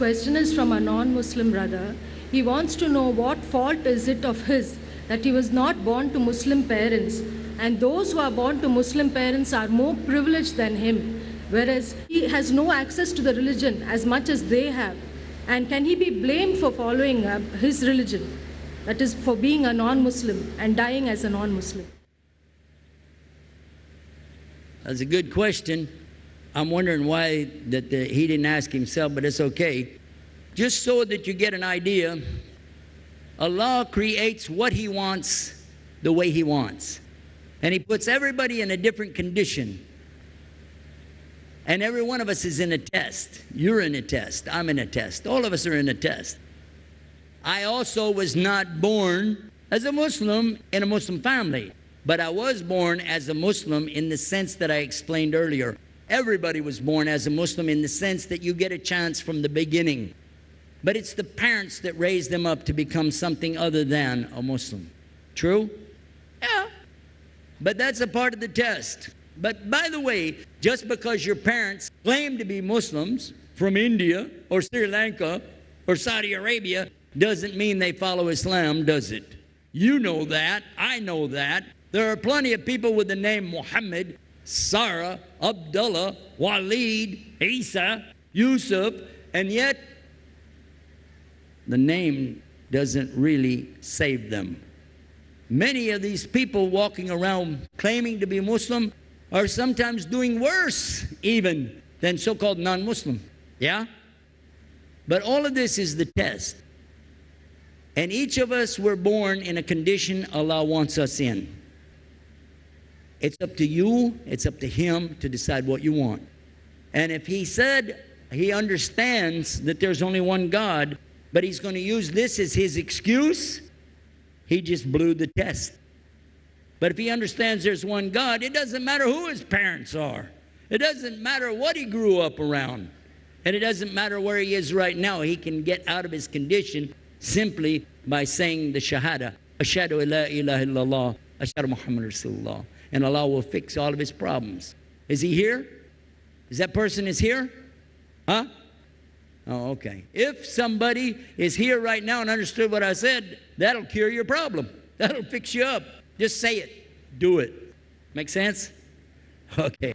question is from a non-Muslim brother. He wants to know what fault is it of his that he was not born to Muslim parents, and those who are born to Muslim parents are more privileged than him, whereas he has no access to the religion as much as they have. And can he be blamed for following his religion, that is, for being a non-Muslim and dying as a non-Muslim? That's a good question. I'm wondering why he didn't ask himself, but it's okay. Just so that you get an idea, Allah creates what He wants the way He wants. And He puts everybody in a different condition. And every one of us is in a test. You're in a test. I'm in a test. All of us are in a test. I also was not born as a Muslim in a Muslim family, but I was born as a Muslim in the sense that I explained earlier. Everybody was born as a Muslim in the sense that you get a chance from the beginning. But it's the parents that raise them up to become something other than a Muslim. True? Yeah. But that's a part of the test. But by the way, just because your parents claim to be Muslims from India or Sri Lanka or Saudi Arabia doesn't mean they follow Islam, does it? You know that. I know that. There are plenty of people with the name Muhammad, Sarah, Abdullah, Walid, Isa, Yusuf, and yet the name doesn't really save them. Many of these people walking around claiming to be Muslim are sometimes doing worse even than so-called non-Muslim. Yeah? But all of this is the test. And each of us were born in a condition Allah wants us in. It's up to you, it's up to Him to decide what you want. And if He said He understands that there's only one God, but He's going to use this as His excuse, He just blew the test. But if He understands there's one God, it doesn't matter who his parents are. It doesn't matter what he grew up around. And it doesn't matter where he is right now. He can get out of his condition simply by saying the Shahada, Ashhadu an la ilaha illallah, Ashhadu Muhammad Rasulullah. And Allah will fix all of his problems. Is he here? Is that person is here? Huh? Oh, okay. If somebody is here right now and understood what I said, that'll cure your problem. That'll fix you up. Just say it. Do it. Make sense? Okay.